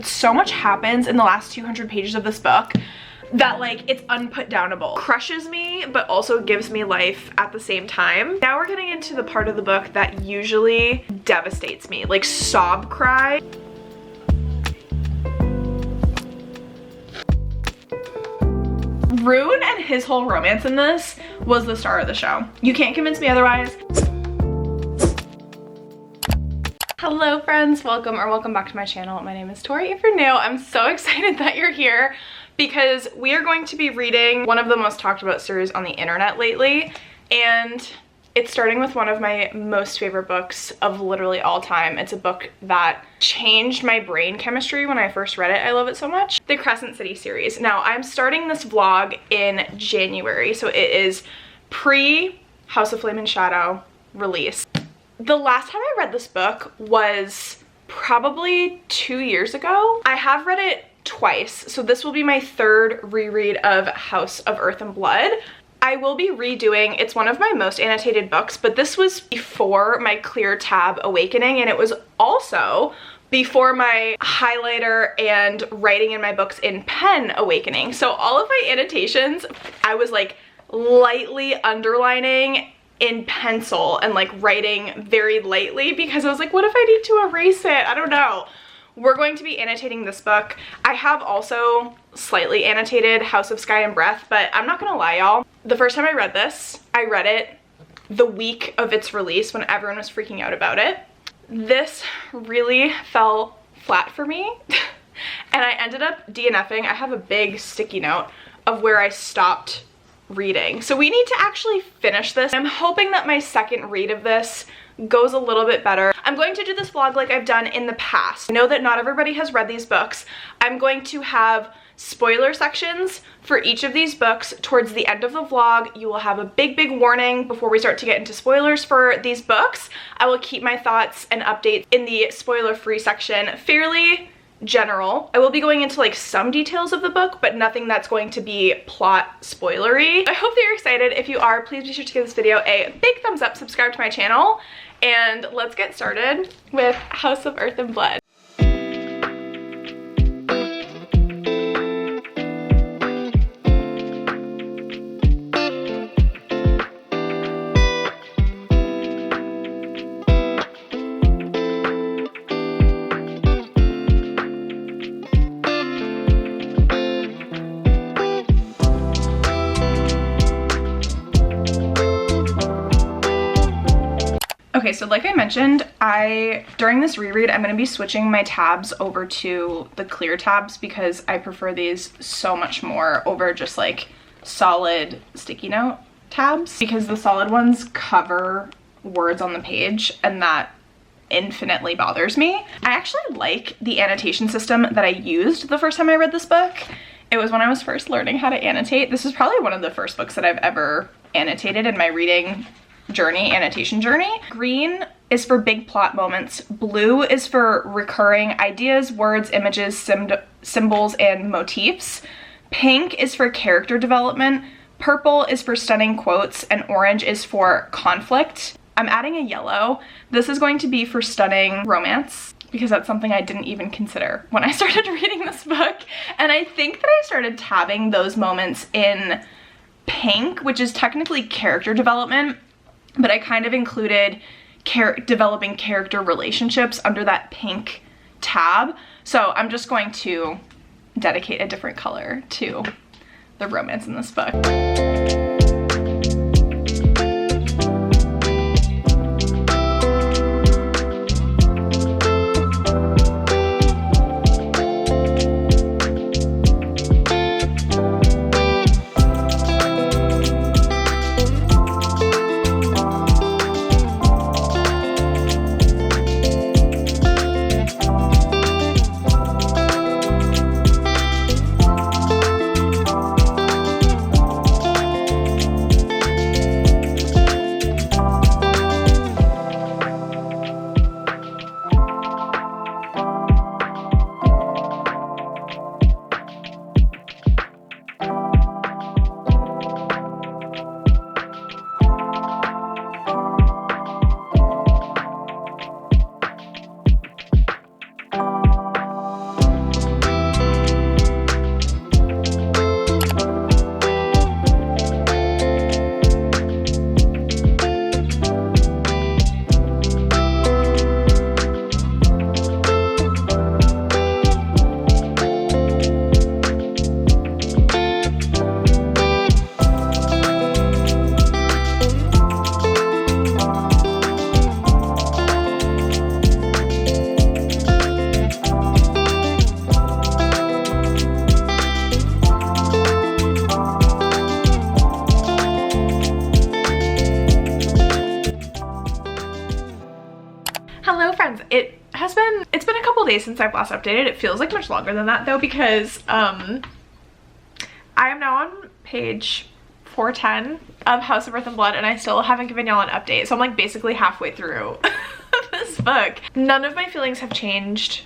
So much happens in the last 200 pages of this book that like it's unputdownable. Crushes me, but also gives me life at the same time. Now we're getting into the part of the book that usually devastates me, like sob cry. Rune and his whole romance in this was the star of the show. You can't convince me otherwise. Hello friends, welcome back to my channel. My name is Tori. If you're new, I'm so excited that you're here because we are going to be reading one of the most talked about series on the internet lately, and it's starting with one of my most favorite books of literally all time. It's a book that changed my brain chemistry when I first read it. I love it so much. The Crescent City series. Now, I'm starting this vlog in January, so it is pre House of Flame and Shadow release. The last time I read this book was probably 2 years ago. I have read it twice, so this will be my third reread of House of Earth and Blood. I will be redoing, it's one of my most annotated books, but this was before my clear tab awakening, and it was also before my highlighter and writing in my books in pen awakening. So all of my annotations, I was like lightly underlining in pencil and like writing very lightly because I was like, what if I need to erase it? I don't know. We're going to be annotating this book. I have also slightly annotated House of Sky and Breath, but I'm not gonna lie, y'all. The first time I read this, I read it the week of its release when everyone was freaking out about it. This really fell flat for me and I ended up DNFing. I have a big sticky note of where I stopped reading. So we need to actually finish this. I'm hoping that my second read of this goes a little bit better. I'm going to do this vlog like I've done in the past. I know that not everybody has read these books. I'm going to have spoiler sections for each of these books towards the end of the vlog. You will have a big warning before we start to get into spoilers for these books. I will keep my thoughts and updates in the spoiler-free section fairly general. I will be going into like some details of the book, but nothing that's going to be plot spoilery. I hope that you're excited. If you are, please be sure to give this video a big thumbs up, subscribe to my channel, and let's get started with House of Earth and Blood. Okay, so like I mentioned, during this reread, I'm going to be switching my tabs over to the clear tabs because I prefer these so much more over just like solid sticky note tabs, because the solid ones cover words on the page and that infinitely bothers me. I actually like the annotation system that I used the first time I read this book. It was when I was first learning how to annotate. This is probably one of the first books that I've ever annotated in my reading annotation journey. Green is for big plot moments. Blue is for recurring ideas, words, images, symbols, and motifs. Pink is for character development. Purple is for stunning quotes, and orange is for conflict. I'm adding a yellow. This is going to be for stunning romance, because that's something I didn't even consider when I started reading this book. And I think that I started tabbing those moments in pink, which is technically character development, but I kind of included developing character relationships under that pink tab. So I'm just going to dedicate a different color to the romance in this book. days since I've last updated. It feels like much longer than that though, because I am now on page 410 of House of Earth and Blood, and I still haven't given y'all an update. So I'm like basically halfway through this book. None of my feelings have changed.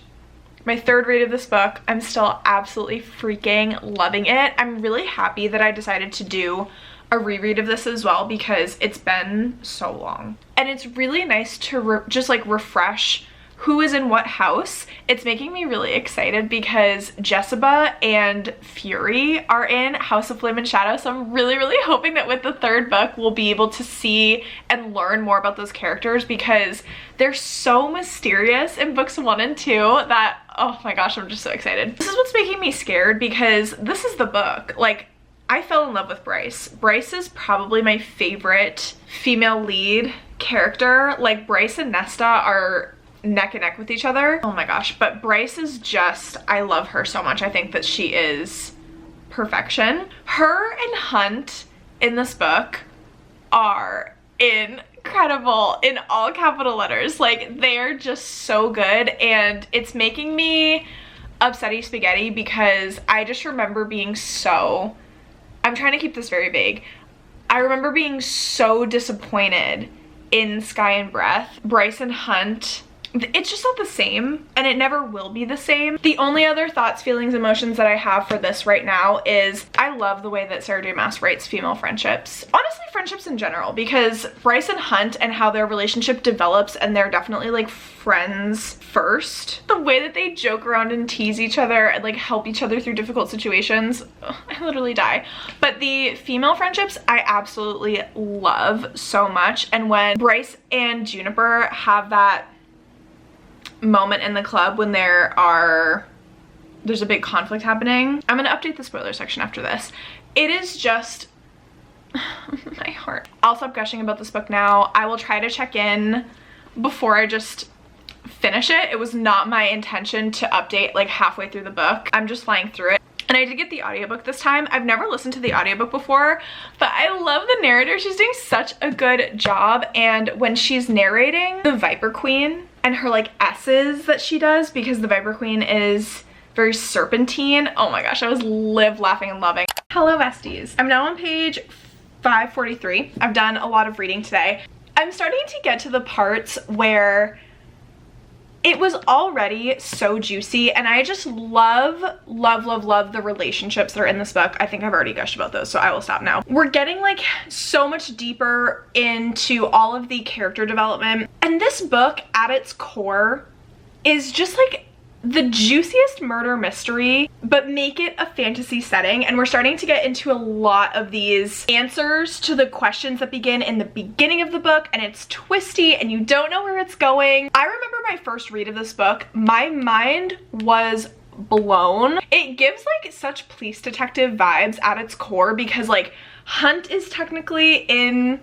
My third read of this book, I'm still absolutely freaking loving it. I'm really happy that I decided to do a reread of this as well, because it's been so long. And it's really nice to just like refresh who is in what house. It's making me really excited because Jessica and Fury are in House of Flame and Shadow, so I'm really hoping that with the third book we'll be able to see and learn more about those characters, because they're so mysterious in books 1 and 2 that, oh my gosh, I'm just so excited. This is what's making me scared, because this is the book. Like, I fell in love with Bryce. Bryce is probably my favorite female lead character. Like, Bryce and Nesta are neck and neck with each other. Oh my gosh, but Bryce is just, I love her so much. I think that she is perfection. Her and Hunt in this book are incredible, in all capital letters. Like, they're just so good, and it's making me upsetty spaghetti, because I just remember being so, I'm trying to keep this very vague, I remember being so disappointed in Sky and Breath. Bryce and Hunt, it's just not the same, and it never will be the same. The only other thoughts, feelings, emotions that I have for this right now is I love the way that Sarah J Maas writes female friendships. Honestly, friendships in general, because Bryce and Hunt and how their relationship develops, and they're definitely like friends first. The way that they joke around and tease each other and like help each other through difficult situations, ugh, I literally die. But the female friendships I absolutely love so much. And when Bryce and Juniper have that moment in the club when there's a big conflict happening, I'm gonna update the spoiler section after this. It is just my heart. I'll stop gushing about this book now. I will try to check in before I just finish it. It was not my intention to update like halfway through the book. I'm just flying through it. And I did get the audiobook this time. I've never listened to the audiobook before, but I love the narrator. She's doing such a good job. And when she's narrating the Viper Queen and her like S's that she does, because the Viper Queen is very serpentine, oh my gosh, I was laughing and loving. Hello besties. I'm now on page 543. I've done a lot of reading today. I'm starting to get to the parts where it was already so juicy, and I just love the relationships that are in this book. I think I've already gushed about those, so I will stop now. We're getting like so much deeper into all of the character development, and this book at its core is just like the juiciest murder mystery, but make it a fantasy setting. And we're starting to get into a lot of these answers to the questions that begin in the beginning of the book, and it's twisty and you don't know where it's going. I remember my first read of this book, my mind was blown. It gives like such police detective vibes at its core, because like Hunt is technically in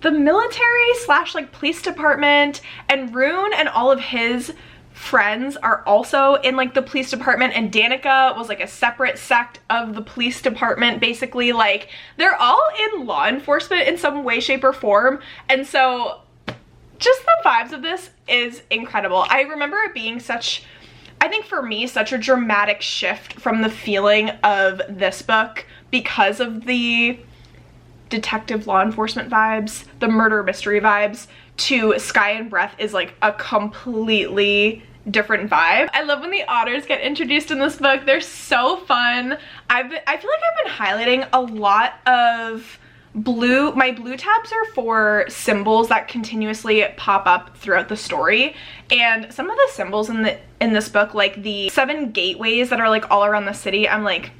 the military slash like police department, and Rune and all of his friends are also in like the police department, and Danica was like a separate sect of the police department. Basically, like they're all in law enforcement in some way, shape, or form, and so just the vibes of this is incredible. I remember it being such, I think for me, such a dramatic shift from the feeling of this book, because of the detective law enforcement vibes, the murder mystery vibes, to Sky and Breath is like a completely different vibe. I love when the otters get introduced in this book. They're so fun. I feel like I've been highlighting a lot of blue. My blue tabs are for symbols that continuously pop up throughout the story, and some of the symbols in this book, like the 7 gateways that are like all around the city, I'm like,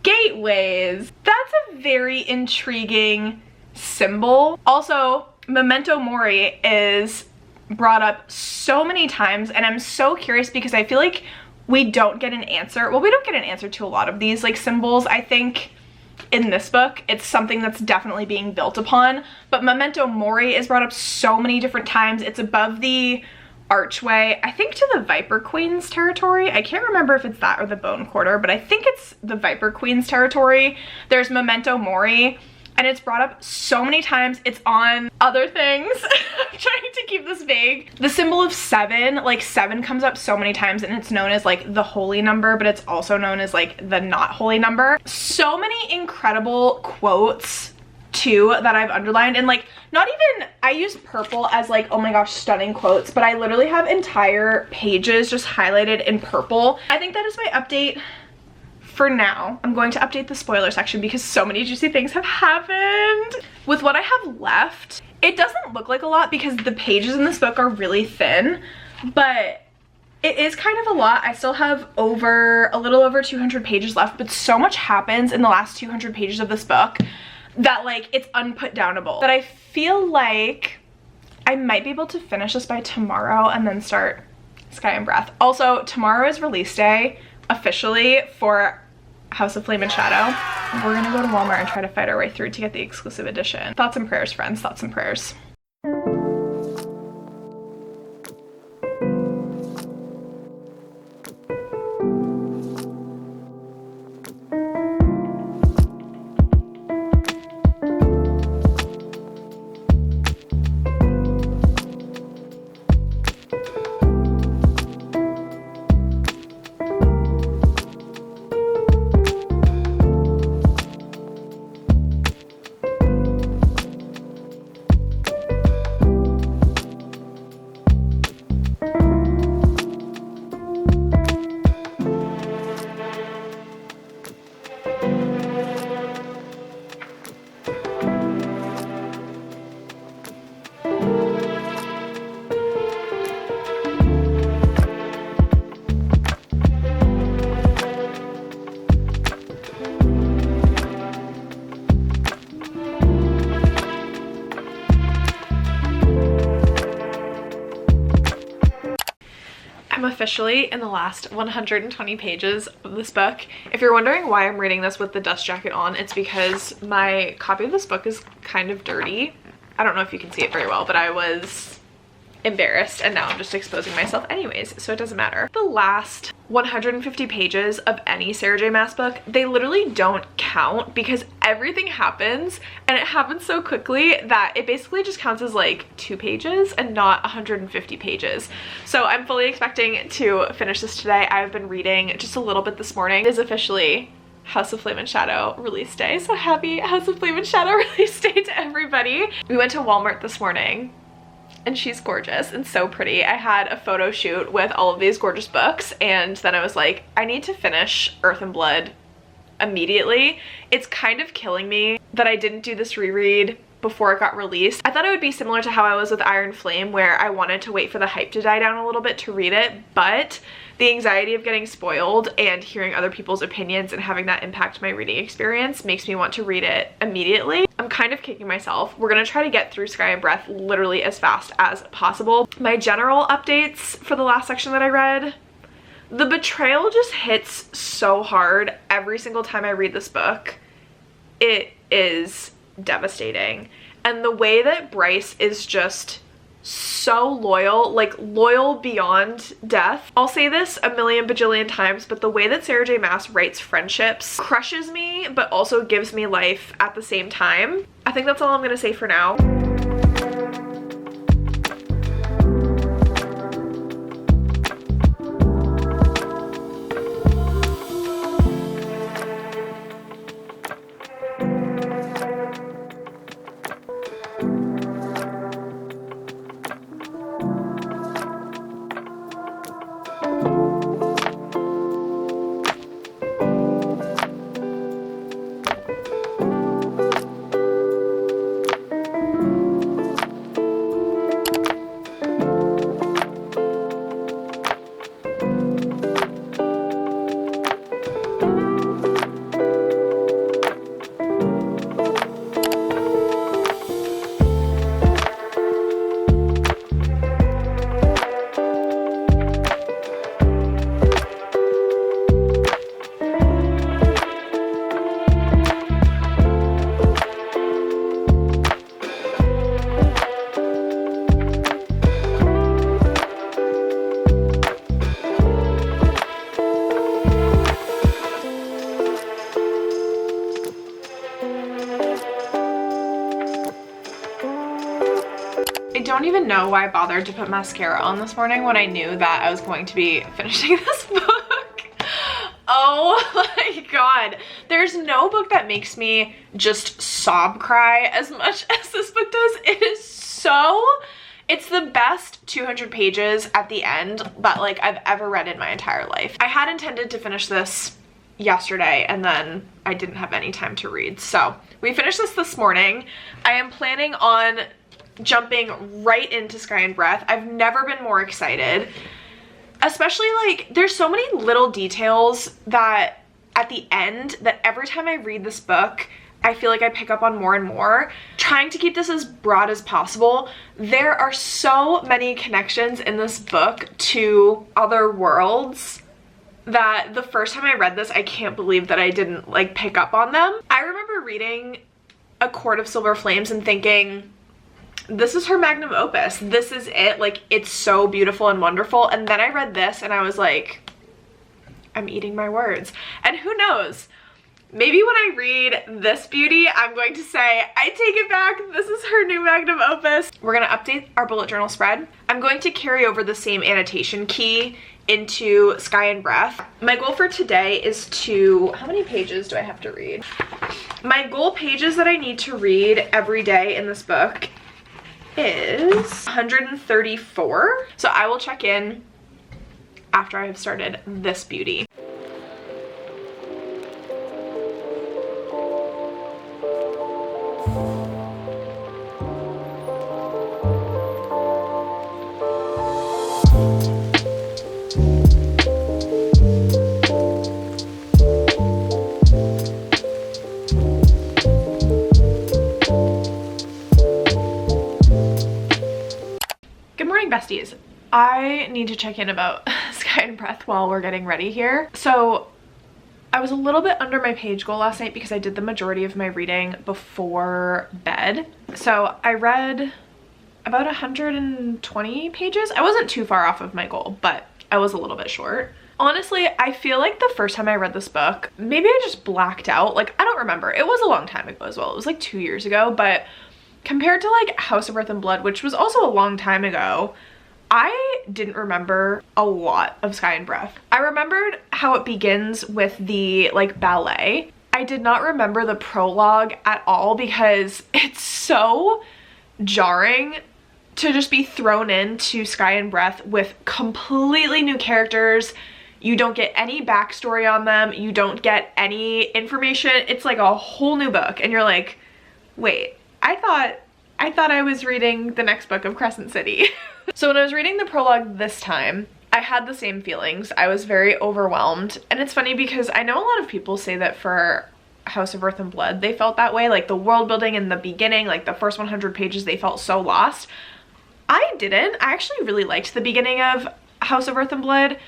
gateways? That's a very intriguing symbol. Also, Memento Mori is brought up so many times, and I'm so curious because I feel like we don't get an answer. Well, we don't get an answer to a lot of these like symbols. I think in this book it's something that's definitely being built upon, but Memento Mori is brought up so many different times. It's above the archway, I think to the Viper Queen's territory. I can't remember if it's that or the Bone Quarter, but I think it's the Viper Queen's territory. There's Memento Mori, and it's brought up so many times. It's on other things. I'm trying to keep this vague. The symbol of 7, like 7 comes up so many times, and it's known as like the holy number, but it's also known as like the not holy number. So many incredible quotes too that I've underlined, and like not even, I use purple as like, oh my gosh, stunning quotes, but I literally have entire pages just highlighted in purple. I think that is my update for now. I'm going to update the spoiler section because so many juicy things have happened. With what I have left, it doesn't look like a lot because the pages in this book are really thin, but it is kind of a lot. I still have a little over 200 pages left, but so much happens in the last 200 pages of this book that like it's unput downable. But I feel like I might be able to finish this by tomorrow and then start Sky and Breath. Also, tomorrow is release day officially for House of Flame and Shadow. We're gonna go to Walmart and try to fight our way through to get the exclusive edition. Thoughts and prayers, friends, thoughts and prayers. I'm officially in the last 120 pages of this book. If you're wondering why I'm reading this with the dust jacket on, it's because my copy of this book is kind of dirty. I don't know if you can see it very well, but I was embarrassed and now I'm just exposing myself anyways, so it doesn't matter. The last 150 pages of any Sarah J Maas book, they literally don't count because everything happens and it happens so quickly that it basically just counts as like 2 pages and not 150 pages. So I'm fully expecting to finish this today. I've been reading just a little bit this morning. It is officially House of Flame and Shadow release day, so happy House of Flame and Shadow release day to everybody. We went to Walmart this morning and she's gorgeous and so pretty. I had a photo shoot with all of these gorgeous books, and then I was like, I need to finish Earth and Blood immediately. It's kind of killing me that I didn't do this reread before it got released. I thought it would be similar to how I was with Iron Flame, where I wanted to wait for the hype to die down a little bit to read it, but the anxiety of getting spoiled and hearing other people's opinions and having that impact my reading experience makes me want to read it immediately. I'm kind of kicking myself. We're gonna try to get through Sky and Breath literally as fast as possible. My general updates for the last section that I read, the betrayal just hits so hard every single time I read this book. It is devastating. And the way that Bryce is just so loyal, like loyal beyond death. I'll say this a million bajillion times, but the way that Sarah J Maas writes friendships crushes me, but also gives me life at the same time. I think that's all I'm gonna say for now. even know why I bothered to put mascara on this morning when I knew that I was going to be finishing this book. Oh my god. There's no book that makes me just sob cry as much as this book does. It is so... It's the best 200 pages at the end that like I've ever read in my entire life. I had intended to finish this yesterday and then I didn't have any time to read. So we finished this morning. I am planning on jumping right into Sky and Breath. I've never been more excited. Especially like there's so many little details that at the end that every time I read this book, I feel like I pick up on more and more. Trying to keep this as broad as possible, there are so many connections in this book to other worlds that the first time I read this, I can't believe that I didn't like pick up on them. I remember reading A Court of Silver Flames and thinking, this is her magnum opus. This is it. Like, it's so beautiful and wonderful. And then I read this and I was like, I'm eating my words. And who knows? Maybe when I read this beauty, I'm going to say, I take it back. This is her new magnum opus. We're going to update our bullet journal spread. I'm going to carry over the same annotation key into Sky and Breath. My goal for today is to, how many pages do I have to read? My goal pages that I need to read every day in this book is 134. So I will check in after I have started this beauty. Besties, I need to check in about Sky and Breath while we're getting ready here. So I was a little bit under my page goal last night because I did the majority of my reading before bed. So I read about 120 pages. I wasn't too far off of my goal, but I was a little bit short. Honestly, I feel like the first time I read this book, maybe I just blacked out. Like, I don't remember. It was a long time ago as well. It was like 2 years ago, but compared to like House of Earth and Blood, which was also a long time ago, I didn't remember a lot of Sky and Breath. I remembered how it begins with the like ballet. I did not remember the prologue at all because it's so jarring to just be thrown into Sky and Breath with completely new characters. You don't get any backstory on them. You don't get any information. It's like a whole new book and you're like, wait, I thought I was reading the next book of Crescent City. So when I was reading the prologue this time, I had the same feelings. I was very overwhelmed. And it's funny because I know a lot of people say that for House of Earth and Blood, they felt that way. Like the world building in the beginning, like the first 100 pages, they felt so lost. I didn't. I actually really liked the beginning of House of Earth and Blood.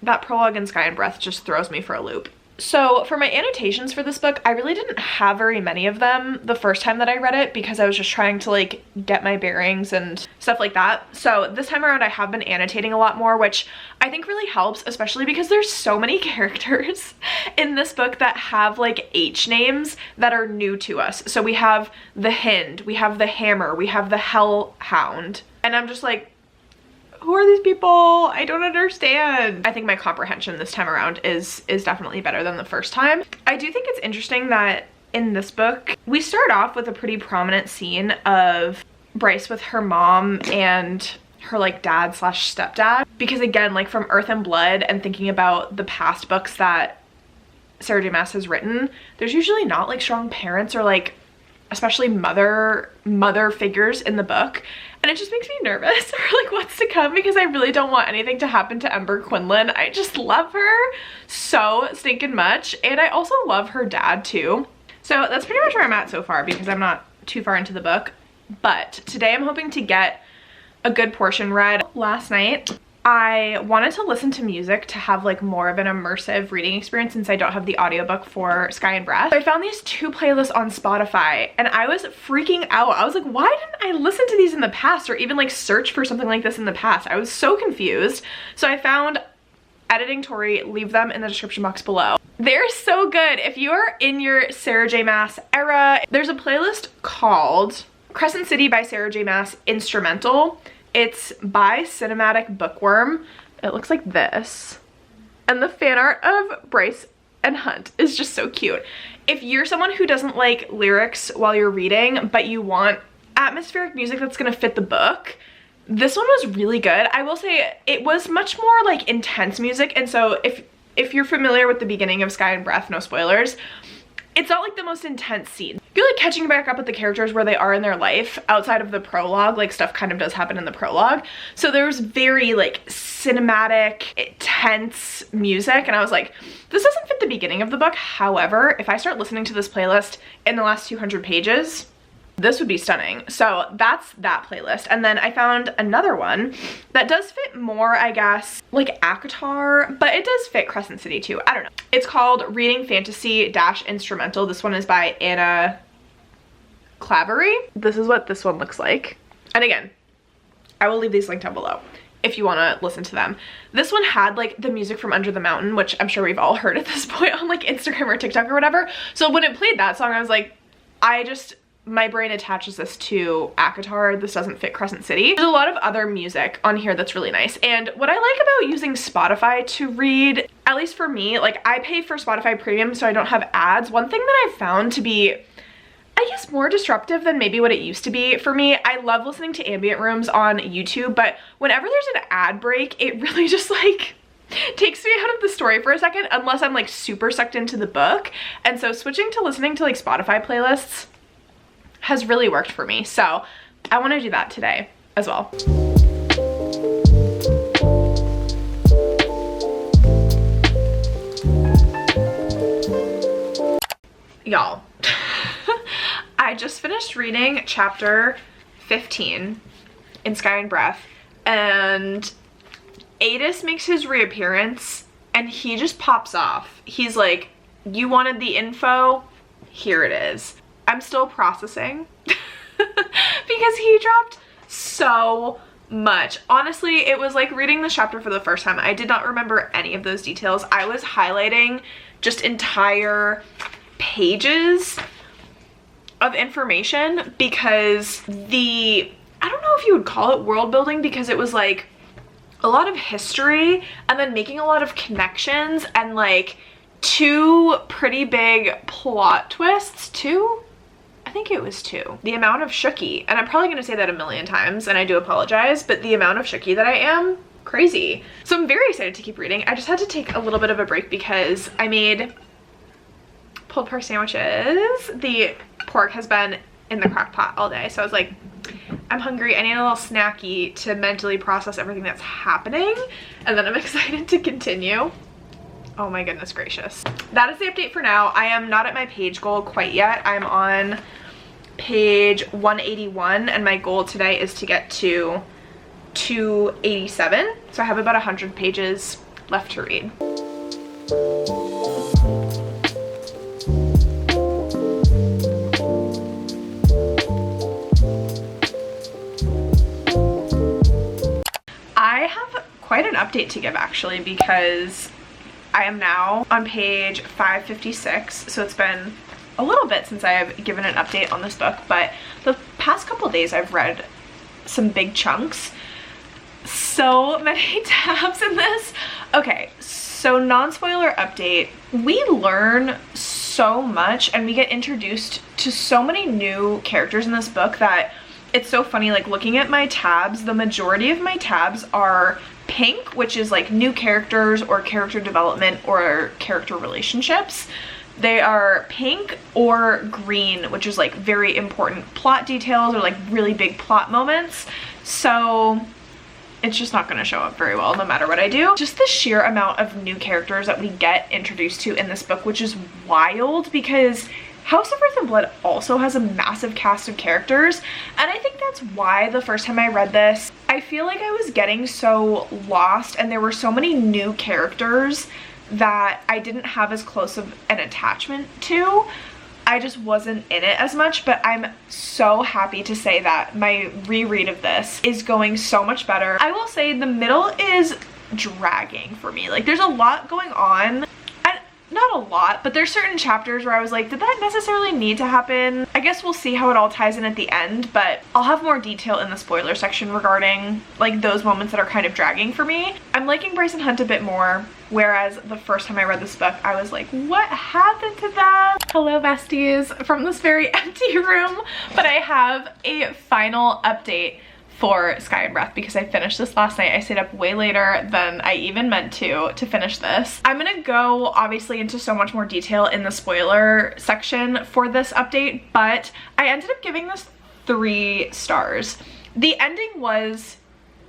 That prologue in Sky and Breath just throws me for a loop. So for my annotations for this book, I really didn't have very many of them the first time that I read it because I was just trying to like get my bearings and stuff like that. So this time around I have been annotating a lot more, which I think really helps, especially because there's so many characters in this book that have like H names that are new to us. So we have the Hind, we have the Hammer, we have the Hellhound, and I'm just like, who are these people? I don't understand. I think my comprehension this time around is definitely better than the first time. I do think it's interesting that in this book, we start off with a pretty prominent scene of Bryce with her mom and her like dad slash stepdad. Because again, like from Earth and Blood and thinking about the past books that Sarah J Maas has written, there's usually not like strong parents or like especially mother figures in the book. And it just makes me nervous for like what's to come because I really don't want anything to happen to Ember Quinlan. I just love her so stinking much. And I also love her dad too. So that's pretty much where I'm at so far because I'm not too far into the book. But today I'm hoping to get a good portion read. Last night I wanted to listen to music to have like more of an immersive reading experience since I don't have the audiobook for Sky and Breath. I found these two playlists on Spotify and I was freaking out. I was like, why didn't I listen to these in the past or even like search for something like this in the past? I was so confused. So I found Editing Tori, leave them in the description box below. They're so good. If you are in your Sarah J Maas era, there's a playlist called Crescent City by Sarah J Maas instrumental. It's by Cinematic Bookworm. It looks like this. And the fan art of Bryce and Hunt is just so cute. If you're someone who doesn't like lyrics while you're reading, but you want atmospheric music that's gonna fit the book, this one was really good. I will say it was much more like intense music, and so if you're familiar with the beginning of Sky and Breath, no spoilers, it's not like the most intense scene. You're like catching back up with the characters where they are in their life outside of the prologue. Like stuff kind of does happen in the prologue. So there's very like cinematic, intense music, and I was like, this doesn't fit the beginning of the book. However, if I start listening to this playlist in the last 200 pages, this would be stunning. So that's that playlist. And then I found another one that does fit more, I guess, like ACOTAR, but it does fit Crescent City too. I don't know. It's called Reading Fantasy - Instrumental. This one is by Anna Clavery. This is what this one looks like. And again, I will leave these linked down below if you want to listen to them. This one had like the music from Under the Mountain, which I'm sure we've all heard at this point on like Instagram or TikTok or whatever. So when it played that song, I was like, my brain attaches this to ACOTAR. This doesn't fit Crescent City. There's a lot of other music on here that's really nice. And what I like about using Spotify to read, at least for me, like I pay for Spotify Premium so I don't have ads. One thing that I've found to be, I guess, more disruptive than maybe what it used to be for me, I love listening to ambient rooms on YouTube, but whenever there's an ad break, it really just like takes me out of the story for a second unless I'm like super sucked into the book. And so switching to listening to like Spotify playlists has really worked for me. So I want to do that today as well. Y'all, I just finished reading chapter 15 in Sky and Breath, and Adis makes his reappearance and he just pops off. He's like, you wanted the info? Here it is. I'm still processing because he dropped so much. Honestly, it was like reading the chapter for the first time. I did not remember any of those details. I was highlighting just entire pages of information because I don't know if you would call it world building, because it was like a lot of history and then making a lot of connections and like two pretty big plot twists. I think it was 2. The amount of Shooky, and I'm probably gonna say that a million times and I do apologize, but the amount of Shooky that I am, crazy. So I'm very excited to keep reading. I just had to take a little bit of a break because I made pulled pork sandwiches. The pork has been in the crock pot all day, so I was like, I'm hungry, I need a little snacky to mentally process everything that's happening, and then I'm excited to continue. Oh my goodness gracious. That is the update for now. I am not at my page goal quite yet. I'm on page 181 and my goal today is to get to 287. So I have about 100 pages left to read. I have quite an update to give actually, because I am now on page 556, so it's been a little bit since I have given an update on this book, but the past couple days I've read some big chunks. So many tabs in this. Okay, so non-spoiler update. We learn so much and we get introduced to so many new characters in this book that it's so funny, like looking at my tabs, the majority of my tabs are pink, which is like new characters or character development or character relationships. They are pink or green, which is like very important plot details or like really big plot moments. So it's just not going to show up very well no matter what I do. Just the sheer amount of new characters that we get introduced to in this book, which is wild because House of Earth and Blood also has a massive cast of characters, and I think that's why the first time I read this, I feel like I was getting so lost and there were so many new characters that I didn't have as close of an attachment to. I just wasn't in it as much, but I'm so happy to say that my reread of this is going so much better. I will say the middle is dragging for me. Like there's a lot going on. not a lot, but there's certain chapters where I was like, did that necessarily need to happen? I guess we'll see how it all ties in at the end, but I'll have more detail in the spoiler section regarding like those moments that are kind of dragging for me. I'm liking Bryson Hunt a bit more, whereas the first time I read this book, I was like, what happened to them? Hello besties from this very empty room, but I have a final update for Sky and Breath because I finished this last night. I stayed up way later than I even meant to finish this. I'm gonna go obviously into so much more detail in the spoiler section for this update, but I ended up giving this 3 stars. The ending was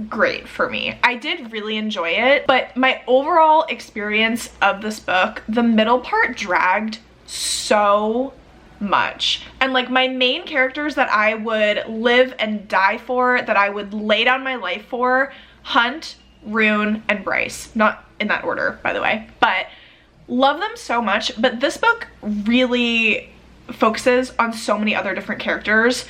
great for me. I did really enjoy it, but my overall experience of this book, the middle part dragged so much. And like my main characters that I would live and die for, that I would lay down my life for, Hunt, Rune, and Bryce. Not in that order, by the way, but love them so much. But this book really focuses on so many other different characters.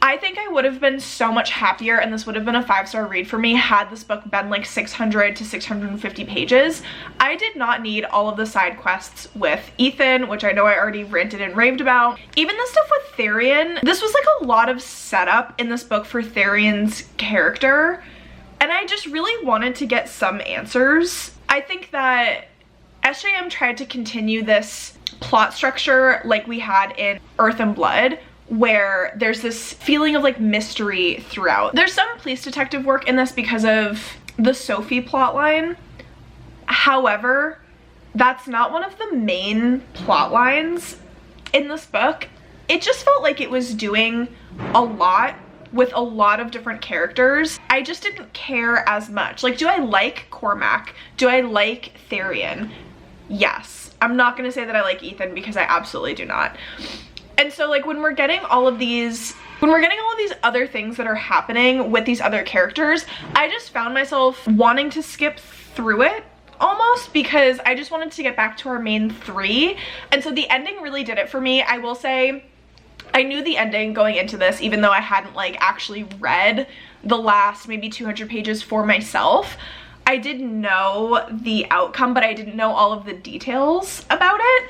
I think I would have been so much happier, and this would have been a 5-star read for me had this book been like 600 to 650 pages. I did not need all of the side quests with Ethan, which I know I already ranted and raved about. Even the stuff with Therian, this was like a lot of setup in this book for Therian's character, and I just really wanted to get some answers. I think that SJM tried to continue this plot structure like we had in Earth and Blood, where there's this feeling of like mystery throughout. There's some police detective work in this because of the Sophie plotline. However, that's not one of the main plot lines in this book. It just felt like it was doing a lot with a lot of different characters. I just didn't care as much. Like, do I like Cormac? Do I like Therian? Yes. I'm not gonna say that I like Ethan because I absolutely do not. And so like when we're getting all of these other things that are happening with these other characters, I just found myself wanting to skip through it almost because I just wanted to get back to our main 3. And so the ending really did it for me. I will say I knew the ending going into this, even though I hadn't like actually read the last maybe 200 pages for myself. I did know the outcome, but I didn't know all of the details about it.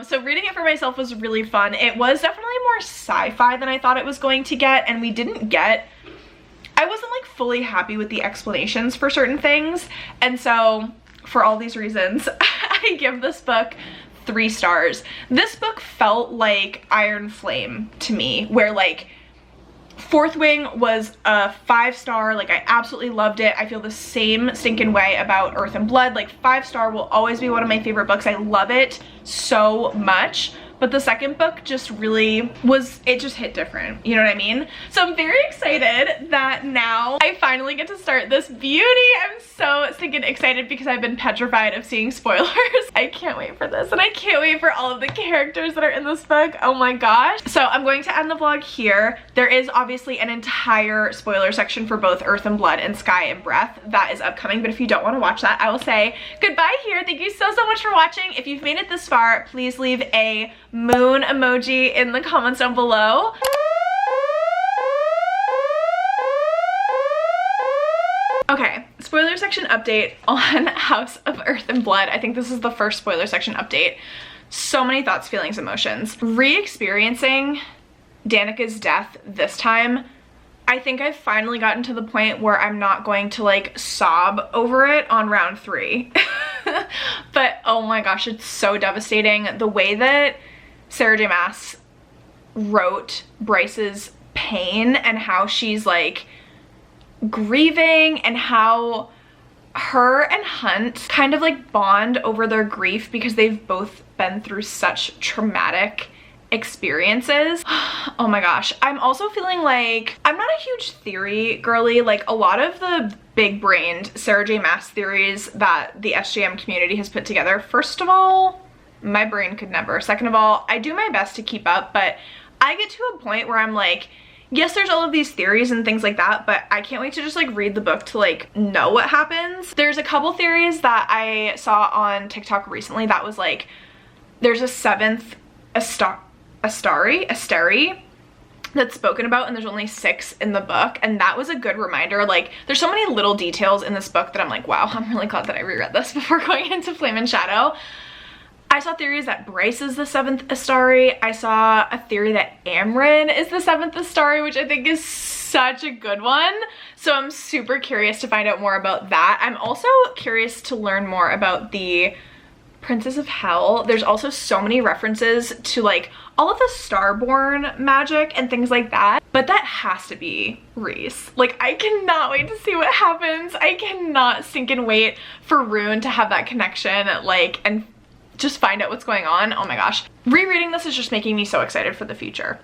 So reading it for myself was really fun. It was definitely more sci-fi than I thought it was going to get, and I wasn't like fully happy with the explanations for certain things. And so for all these reasons, I give this book 3 stars. This book felt like Iron Flame to me, where like Fourth Wing was a 5-star, like I absolutely loved it. I feel the same stinking way about Earth and Blood. Like 5-star will always be one of my favorite books. I love it so much. But the second book just really it just hit different, you know what I mean? So I'm very excited that now I finally get to start this beauty. I'm so stinking excited because I've been petrified of seeing spoilers. I can't wait for this, and I can't wait for all of the characters that are in this book. Oh my gosh. So I'm going to end the vlog here. There is obviously an entire spoiler section for both Earth and Blood and Sky and Breath that is upcoming, but if you don't want to watch that, I will say goodbye here. Thank you so much for watching. If you've made it this far, please leave a moon emoji in the comments down below. Okay, spoiler section update on House of Earth and Blood. I think this is the first spoiler section update. So many thoughts, feelings, emotions. Re-experiencing Danica's death this time, I think I've finally gotten to the point where I'm not going to like sob over it on round 3. But oh my gosh, it's so devastating. The way that Sarah J Maas wrote Bryce's pain and how she's like grieving, and how her and Hunt kind of like bond over their grief because they've both been through such traumatic experiences. Oh my gosh. I'm also feeling like I'm not a huge theory girly. Like a lot of the big brained Sarah J Maas theories that the SJM community has put together, first of all, my brain could never. Second of all, I do my best to keep up, but I get to a point where I'm like, yes, there's all of these theories and things like that, but I can't wait to just like read the book to like know what happens. There's a couple theories that I saw on TikTok recently that was like, there's a 7th Asteri that's spoken about, and there's only 6 in the book, and that was a good reminder. Like there's so many little details in this book that I'm like, wow, I'm really glad that I reread this before going into Flame and Shadow. I saw theories that Bryce is the 7th Astari. I saw a theory that Amryn is the 7th Astari, which I think is such a good one. So I'm super curious to find out more about that. I'm also curious to learn more about the Princess of Hell. There's also so many references to like all of the Starborn magic and things like that, but that has to be Rhys. Like, I cannot wait to see what happens. I cannot stinking wait for Rune to have that connection, like, and just find out what's going on. Oh my gosh. Rereading this is just making me so excited for the future.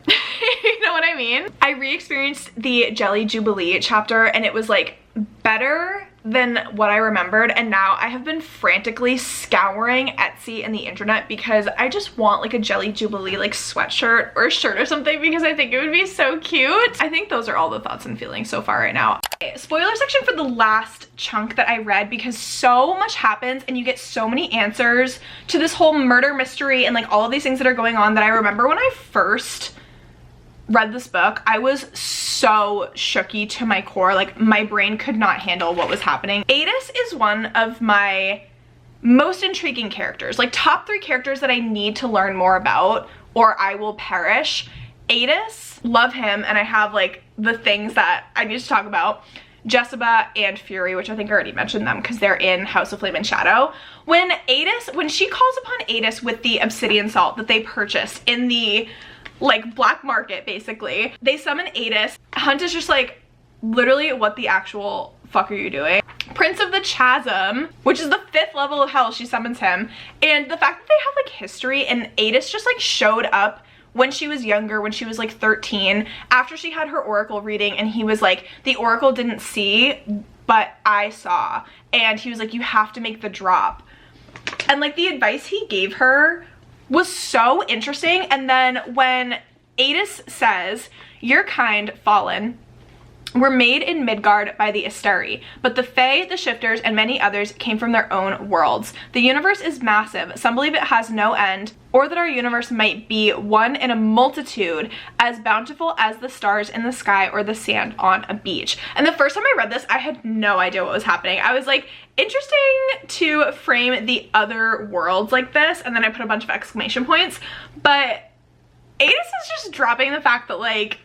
You know what I mean? I re-experienced the Jelly Jubilee chapter and it was like better than what I remembered, and now I have been frantically scouring Etsy and the internet because I just want like a Jelly Jubilee like sweatshirt or a shirt or something because I think it would be so cute. I think those are all the thoughts and feelings so far right now. Okay, spoiler section for the last chunk that I read because so much happens and you get so many answers to this whole murder mystery and like all of these things that are going on that I remember when I first read this book, I was so shooky to my core. Like, my brain could not handle what was happening. Adis is one of my most intriguing characters, like top 3 characters that I need to learn more about or I will perish. Adis, love him, and I have like the things that I need to talk about. Jessica and Fury, which I think I already mentioned them because they're in House of Flame and Shadow. When she calls upon Adis with the obsidian salt that they purchased in the like black market, basically, they summon Adis. Hunt is just like, literally, what the actual fuck are you doing? Prince of the Chasm, which is the 5th level of hell, she summons him. And the fact that they have like history and Adis just like showed up when she was younger, when she was like 13, after she had her oracle reading, and he was like, the oracle didn't see, but I saw. And he was like, you have to make the drop. And like the advice he gave her was so interesting. And then when Adis says, your kind, fallen, were made in Midgard by the Astari, but the Fae, the Shifters, and many others came from their own worlds. The universe is massive. Some believe it has no end, or that our universe might be one in a multitude, as bountiful as the stars in the sky or the sand on a beach. And the first time I read this, I had no idea what was happening. I was like, interesting to frame the other worlds like this, and then I put a bunch of exclamation points. But Adis is just dropping the fact that like,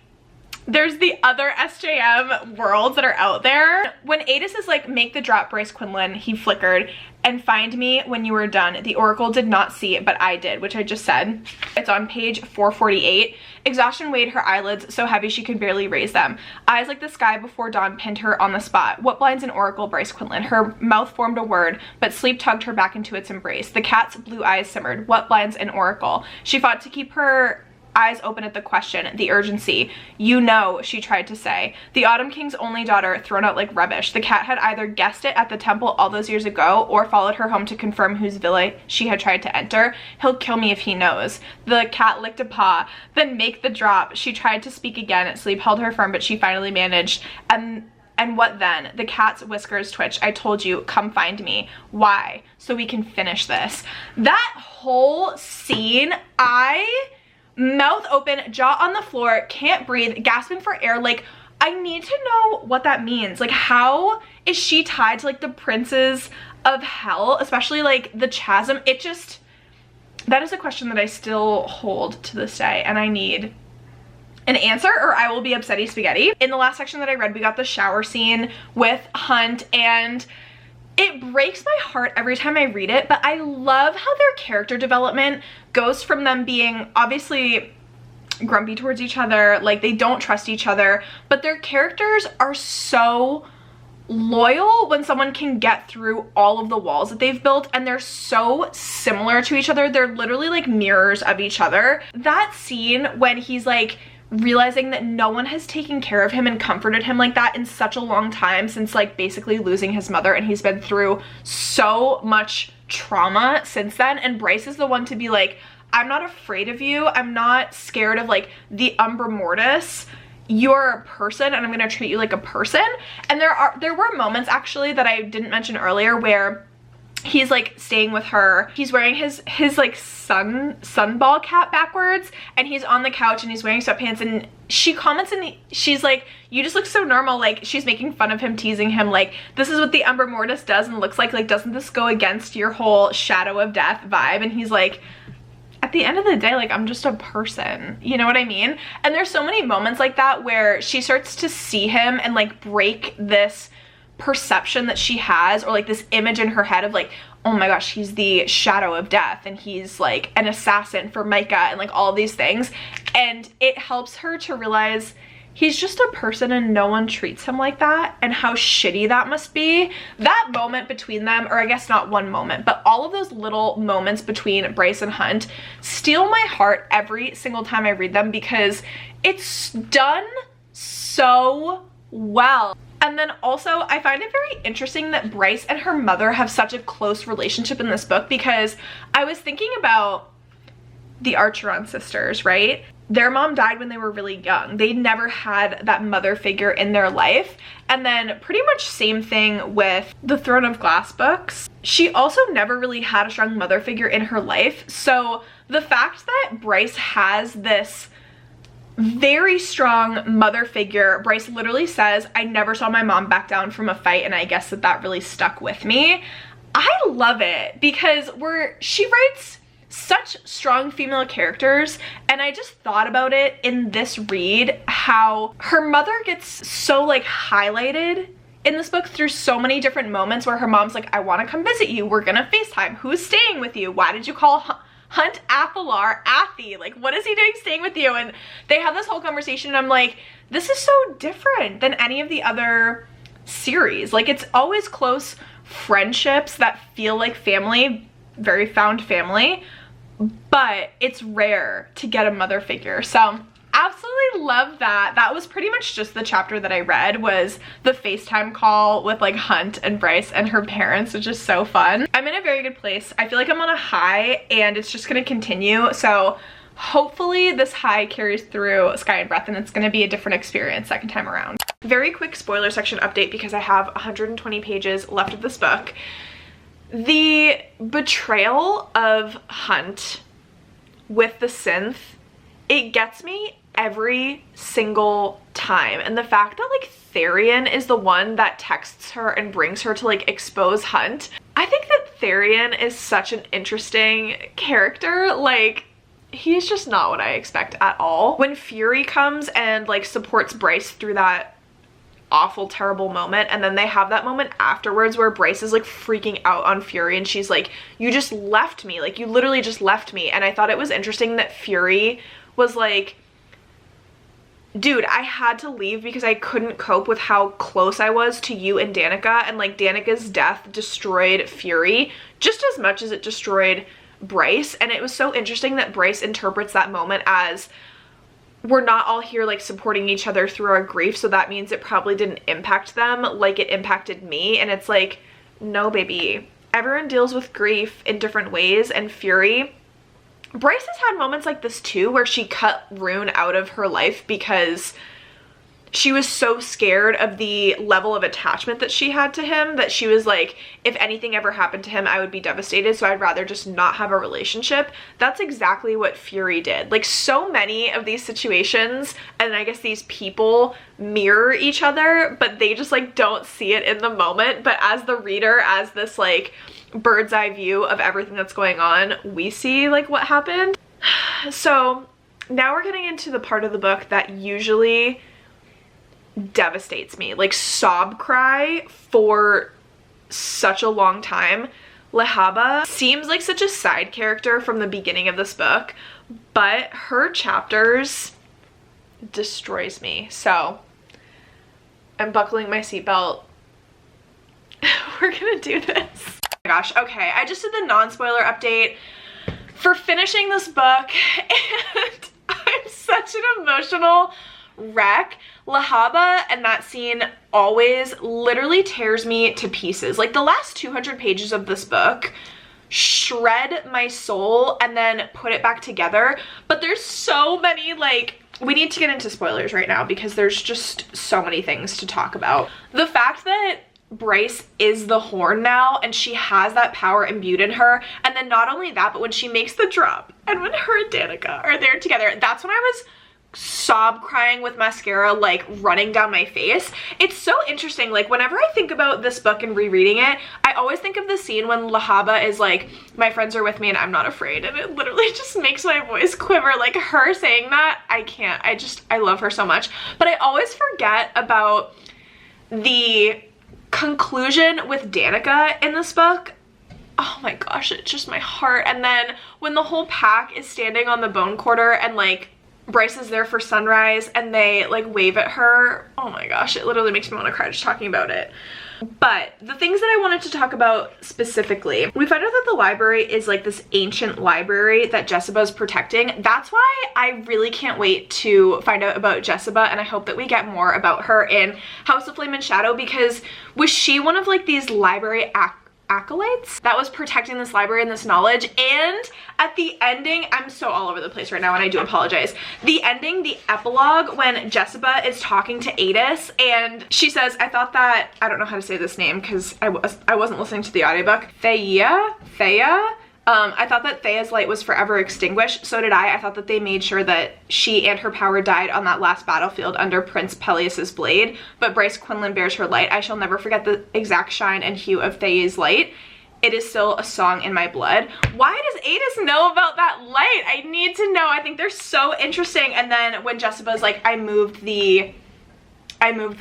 there's the other SJM worlds that are out there. When Adis is like, make the drop, Bryce Quinlan, he flickered, and find me when you were done. The oracle did not see it, but I did, which I just said. It's on page 448. Exhaustion weighed her eyelids so heavy she could barely raise them. Eyes like the sky before dawn pinned her on the spot. What blinds an oracle, Bryce Quinlan? Her mouth formed a word, but sleep tugged her back into its embrace. The cat's blue eyes simmered. What blinds an oracle? She fought to keep her eyes open at the question, the urgency. You know, she tried to say. The Autumn King's only daughter, thrown out like rubbish. The cat had either guessed it at the temple all those years ago or followed her home to confirm whose villa she had tried to enter. He'll kill me if he knows. The cat licked a paw, then make the drop. She tried to speak again. Sleep held her firm, but she finally managed. And what then? The cat's whiskers twitched. I told you, come find me. Why? So we can finish this. That whole scene, mouth open, jaw on the floor, can't breathe, gasping for air. Like, I need to know what that means. Like, how is she tied to like the princes of hell, especially like the chasm? It just, that is a question that I still hold to this day, and I need an answer or I will be upsetty spaghetti. In the last section that I read, we got the shower scene with Hunt, and it breaks my heart every time I read it, but I love how their character development goes from them being obviously grumpy towards each other, like they don't trust each other, but their characters are so loyal when someone can get through all of the walls that they've built, and they're so similar to each other. They're literally like mirrors of each other. That scene when he's like realizing that no one has taken care of him and comforted him like that in such a long time, since like basically losing his mother, and he's been through so much trauma since then, and Bryce is the one to be like, I'm not afraid of you, I'm not scared of like the Umbra Mortis, you're a person and I'm gonna treat you like a person. And there were moments actually that I didn't mention earlier where he's like staying with her. He's wearing his like sunball cap backwards, and he's on the couch and he's wearing sweatpants, and she comments and she's like, you just look so normal. Like, she's making fun of him, teasing him, like, this is what the Umbra Mortis does and looks like doesn't this go against your whole shadow of death vibe? And he's like, at the end of the day, like, I'm just a person, you know what I mean? And there's so many moments like that where she starts to see him and like break this perception that she has, or like this image in her head of like, oh my gosh, he's the shadow of death and he's like an assassin for Micah and like all these things. And it helps her to realize he's just a person and no one treats him like that, and how shitty that must be. That moment between them, or I guess not one moment, but all of those little moments between Bryce and Hunt steal my heart every single time I read them, because it's done so well. And then also, I find it very interesting that Bryce and her mother have such a close relationship in this book, because I was thinking about the Archeron sisters, right? Their mom died when they were really young. They never had that mother figure in their life. And then pretty much same thing with the Throne of Glass books. She also never really had a strong mother figure in her life. So the fact that Bryce has this very strong mother figure, Bryce literally says, I never saw my mom back down from a fight, and I guess that really stuck with me. I love it, because she writes such strong female characters, and I just thought about it in this read, how her mother gets so like highlighted in this book through so many different moments where her mom's like, I want to come visit you, we're gonna FaceTime, who's staying with you, why did you call Hunt Athalar Athy, like what is he doing staying with you? And they have this whole conversation, and I'm like, this is so different than any of the other series. Like, it's always close friendships that feel like family, very found family, but it's rare to get a mother figure. So absolutely love that. That was pretty much just the chapter that I read, was the FaceTime call with like Hunt and Bryce and her parents, which is so fun. I'm in a very good place. I feel like I'm on a high, and it's just gonna continue. So hopefully this high carries through Sky and Breath, and it's gonna be a different experience second time around. Very quick spoiler section update, because I have 120 pages left of this book. The betrayal of Hunt with the synth, it gets me every single time. And the fact that like Therian is the one that texts her and brings her to like expose Hunt, I think that Therian is such an interesting character. Like, he's just not what I expect at all. When Fury comes and like supports Bryce through that awful, terrible moment, and then they have that moment afterwards where Bryce is like freaking out on Fury, and she's like, you just left me, like you literally just left me. And I thought it was interesting that Fury was like, dude, I had to leave because I couldn't cope with how close I was to you and Danica, and like Danica's death destroyed Fury just as much as it destroyed Bryce. And it was so interesting that Bryce interprets that moment as, we're not all here like supporting each other through our grief, so that means it probably didn't impact them like it impacted me. And it's like, no baby, everyone deals with grief in different ways. And Fury, Bryce has had moments like this too, where she cut Rune out of her life because she was so scared of the level of attachment that she had to him, that she was like, if anything ever happened to him, I would be devastated, so I'd rather just not have a relationship. That's exactly what Fury did. Like, so many of these situations, and I guess these people mirror each other, but they just like don't see it in the moment. But as the reader, as this like bird's eye view of everything that's going on, we see like what happened. So now we're getting into the part of the book that usually devastates me, like sob cry for such a long time. Lahaba seems like such a side character from the beginning of this book, but her chapters destroys me. So I'm buckling my seatbelt. We're gonna do this. Oh my gosh, okay, I just did the non-spoiler update for finishing this book, and I'm such an emotional wreck. Lahaba and that scene always literally tears me to pieces. Like, the last 200 pages of this book shred my soul and then put it back together. But there's so many, like, we need to get into spoilers right now because there's just so many things to talk about. The fact that Bryce is the horn now and she has that power imbued in her. And then not only that, but when she makes the drop and when her and Danica are there together, that's when I was sob crying with mascara like running down my face. It's so interesting, like whenever I think about this book and rereading it, I always think of the scene when Lahaba is like, my friends are with me and I'm not afraid, and it literally just makes my voice quiver. Like her saying that, I can't, I love her so much. But I always forget about the conclusion with Danica in this book. Oh my gosh, it's just my heart. And then when the whole pack is standing on the bone quarter and like Bryce is there for sunrise and they like wave at her. Oh my gosh, it literally makes me want to cry just talking about it. But the things that I wanted to talk about specifically, we find out that the library is like this ancient library that Jessica is protecting. That's why I really can't wait to find out about Jessica, and I hope that we get more about her in House of Flame and Shadow, because was she one of like these library acolytes that was protecting this library and this knowledge? And at the ending, I'm so all over the place right now and I do apologize. The ending, the epilogue, when Jessica is talking to Adis and she says, I thought that, I don't know how to say this name because I wasn't listening to the audiobook. Thea? I thought that Thea's light was forever extinguished. So did I. I thought that they made sure that she and her power died on that last battlefield under Prince Peleus's blade. But Bryce Quinlan bears her light. I shall never forget the exact shine and hue of Thea's light. It is still a song in my blood. Why does Adis know about that light? I need to know. I think they're so interesting. And then when Jessica's like, I moved the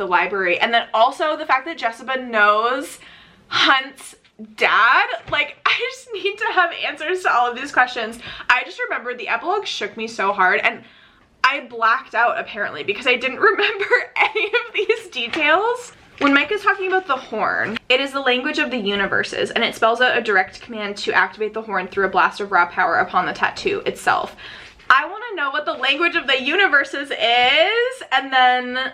library. And then also the fact that Jessica knows Hunt's dad, like I just need to have answers to all of these questions. I just remember the epilogue shook me so hard and I blacked out apparently because I didn't remember any of these details. When Mike is talking about the horn, it is the language of the universes and it spells out a direct command to activate the horn through a blast of raw power upon the tattoo itself. I want to know what the language of the universes is. And then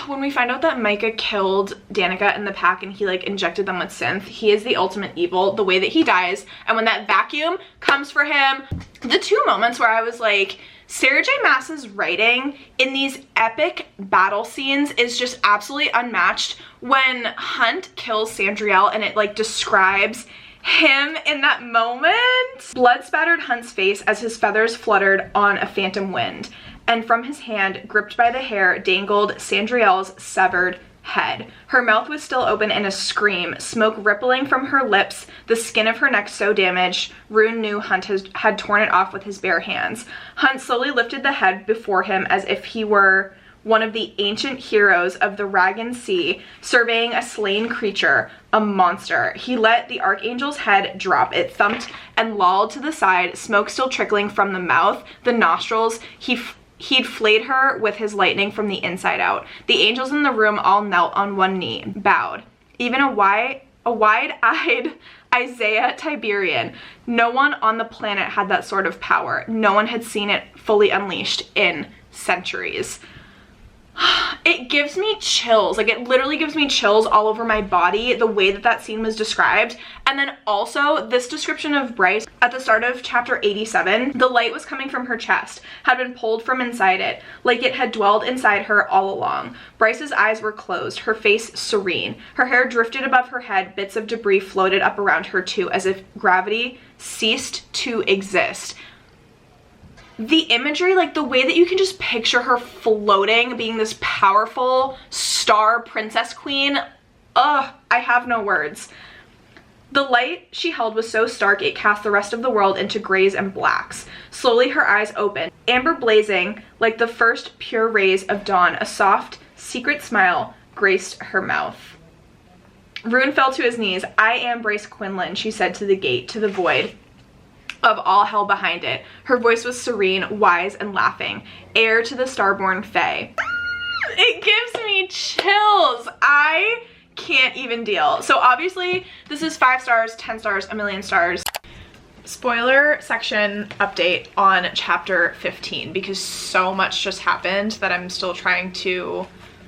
when we find out that Micah killed Danica in the pack and he like injected them with synth, he is the ultimate evil, the way that he dies. And when that vacuum comes for him, the two moments where I was like, Sarah J Maas's writing in these epic battle scenes is just absolutely unmatched. When Hunt kills Sandriel and it like describes him in that moment. Blood spattered Hunt's face as his feathers fluttered on a phantom wind, and from his hand, gripped by the hair, dangled Sandriel's severed head. Her mouth was still open in a scream, smoke rippling from her lips, the skin of her neck so damaged, Rune knew Hunt had torn it off with his bare hands. Hunt slowly lifted the head before him as if he were one of the ancient heroes of the Ragan Sea, surveying a slain creature, a monster. He let the Archangel's head drop. It thumped and lolled to the side, smoke still trickling from the mouth, the nostrils. He'd flayed her with his lightning from the inside out. The angels in the room all knelt on one knee, bowed. Even a wide-eyed Isaiah Tiberian. No one on the planet had that sort of power. No one had seen it fully unleashed in centuries. It gives me chills. Like, it literally gives me chills all over my body, the way that that scene was described. And then also this description of Bryce at the start of chapter 87, the light was coming from her chest, had been pulled from inside it, like it had dwelled inside her all along. Bryce's eyes were closed, her face serene. Her hair drifted above her head, bits of debris floated up around her too, as if gravity ceased to exist. The imagery, like the way that you can just picture her floating, being this powerful star princess queen, I have no words. The light she held was so stark it cast the rest of the world into grays and blacks. Slowly her eyes opened, amber blazing like the first pure rays of dawn. A soft, secret smile graced her mouth. Rune fell to his knees. I am Bryce Quinlan, she said to the gate, to the void of all hell behind it. Her voice was serene, wise, and laughing. Heir to the starborn fae. It gives me chills. I can't even deal. So obviously this is 5 stars, 10 stars, a million stars. Spoiler section update on chapter 15 because so much just happened that I'm still trying to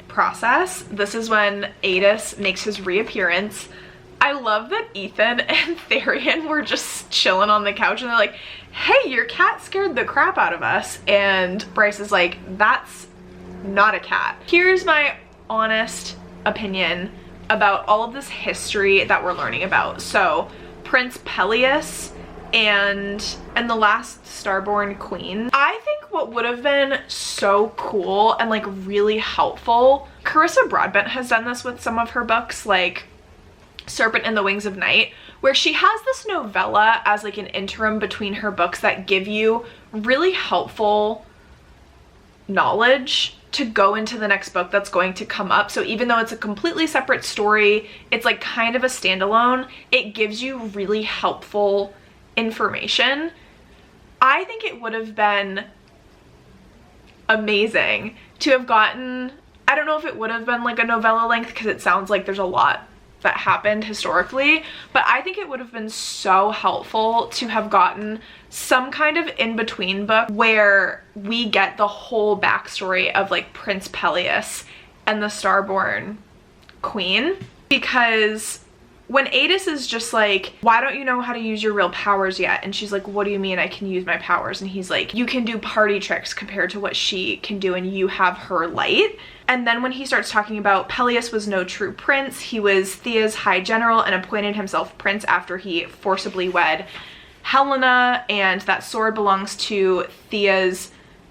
process. This is when Adis makes his reappearance. I love that Ethan and Therian were just chilling on the couch and they're like, hey, your cat scared the crap out of us. And Bryce is like, that's not a cat. Here's my honest opinion about all of this history that we're learning about. So Prince Peleus and the last starborn queen. I think what would have been so cool and like really helpful, Carissa Broadbent has done this with some of her books, like Serpent and the Wings of Night, where she has this novella as like an interim between her books that give you really helpful knowledge to go into the next book that's going to come up. So even though it's a completely separate story, it's like kind of a standalone, it gives you really helpful information. I think it would have been amazing to have gotten, I don't know if it would have been like a novella length because it sounds like there's a lot that happened historically, but I think it would have been so helpful to have gotten some kind of in-between book where we get the whole backstory of like Prince Peleus and the Starborn Queen. Because when Adis is just like, why don't you know how to use your real powers yet? And she's like, what do you mean I can use my powers? And he's like, you can do party tricks compared to what she can do, and you have her light. And then when he starts talking about Peleus was no true prince, he was Thea's high general and appointed himself prince after he forcibly wed Helena, and that sword belongs to Thea's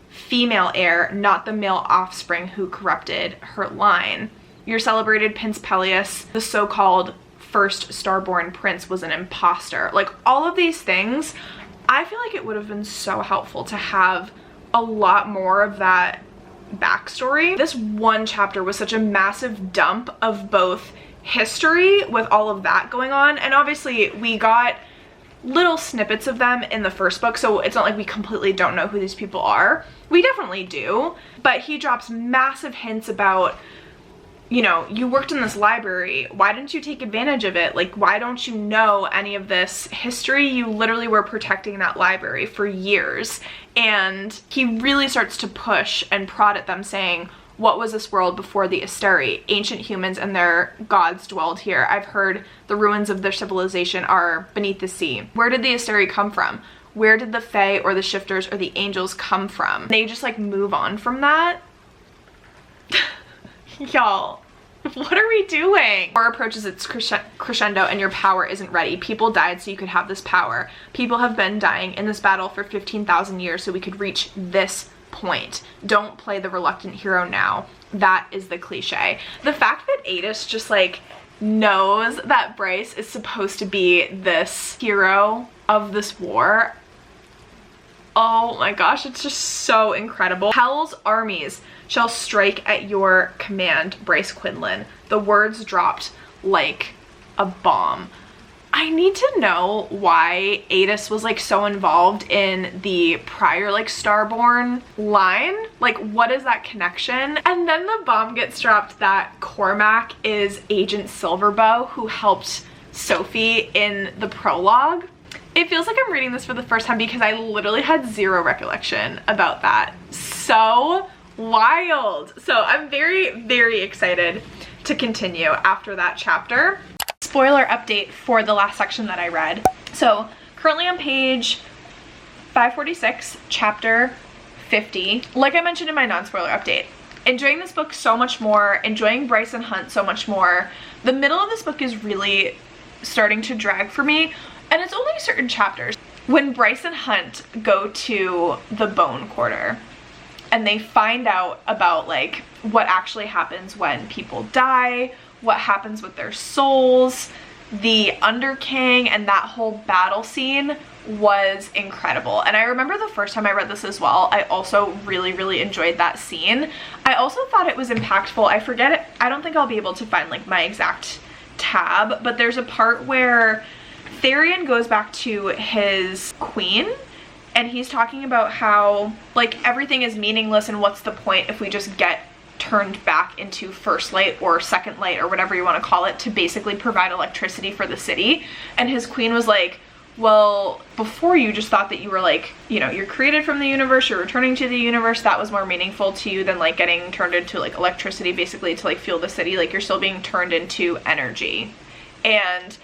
female heir, not the male offspring who corrupted her line. Your celebrated Prince Peleus, the so-called first starborn prince, was an imposter. Like all of these things, I feel like it would have been so helpful to have a lot more of that backstory. This one chapter was such a massive dump of both history with all of that going on, and obviously we got little snippets of them in the first book, so it's not like we completely don't know who these people are. We definitely do, but he drops massive hints about, you know, you worked in this library, why didn't you take advantage of it? Like, why don't you know any of this history? You literally were protecting that library for years. And he really starts to push and prod at them, saying, what was this world before the Asteri? Ancient humans and their gods dwelled here. I've heard the ruins of their civilization are beneath the sea. Where did the Asteri come from? Where did the Fae or the Shifters or the angels come from? They just like move on from that. Y'all, what are we doing? War approaches its crescendo and your power isn't ready. People died so you could have this power. People have been dying in this battle for 15,000 years so we could reach this point. Don't play the reluctant hero now. That is the cliche. The fact that Adis just like knows that Bryce is supposed to be this hero of this war, oh my gosh, it's just so incredible. Hell's armies shall strike at your command, Bryce Quinlan. The words dropped like a bomb. I need to know why Adis was like so involved in the prior like Starborn line. Like, what is that connection? And then the bomb gets dropped that Cormac is Agent Silverbow, who helped Sophie in the prologue. It feels like I'm reading this for the first time because I literally had zero recollection about that. So wild. So I'm very, very excited to continue after that chapter. Spoiler update for the last section that I read. So currently on page 546, chapter 50. Like I mentioned in my non-spoiler update, enjoying this book so much more, enjoying Bryce and Hunt so much more. The middle of this book is really starting to drag for me, and it's only certain chapters. When Bryce and Hunt go to the Bone Quarter and they find out about like what actually happens when people die, what happens with their souls, the Underking, and that whole battle scene was incredible. And I remember the first time I read this as well, I also really, really enjoyed that scene. I also thought it was impactful. I forget it. I don't think I'll be able to find like my exact tab, but there's a part where Therian goes back to his queen and he's talking about how like everything is meaningless and what's the point if we just get turned back into first light or second light or whatever you want to call it to basically provide electricity for the city. And his queen was like, well, before you just thought that you were like, you know, you're created from the universe, you're returning to the universe, that was more meaningful to you than like getting turned into like electricity basically to like fuel the city. Like you're still being turned into energy. And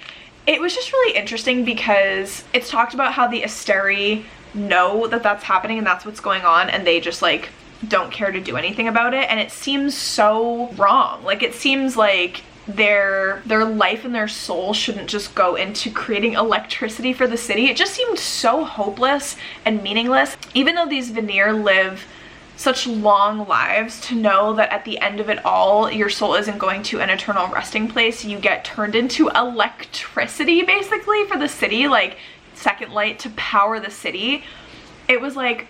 it was just really interesting because it's talked about how the Asteri know that that's happening and that's what's going on, and they just like don't care to do anything about it. And it seems so wrong. Like it seems like their life and their soul shouldn't just go into creating electricity for the city. It just seemed so hopeless and meaningless. Even though these Vanir live such long lives, to know that at the end of it all, your soul isn't going to an eternal resting place. You get turned into electricity basically for the city, like second light to power the city. It was like,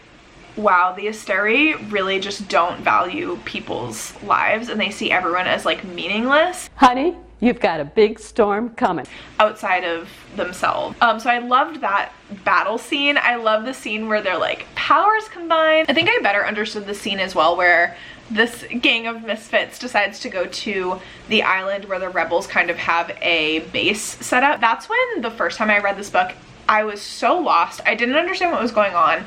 wow, the Asteri really just don't value people's lives, and they see everyone as like meaningless. Honey, you've got a big storm coming. Outside of themselves. So I loved that battle scene. I love the scene where they're like powers combined. I think I better understood the scene as well where this gang of misfits decides to go to the island where the rebels kind of have a base set up. That's when the first time I read this book, I was so lost. I didn't understand what was going on.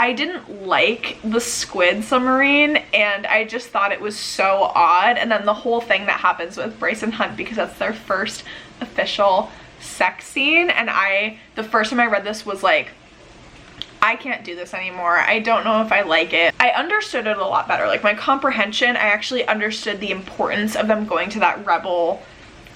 I didn't like the squid submarine, and I just thought it was so odd. And then the whole thing that happens with Bryce and Hunt, because that's their first official sex scene, and the first time I read this was like, I can't do this anymore. I don't know if I like it. I understood it a lot better. Like my comprehension, I actually understood the importance of them going to that rebel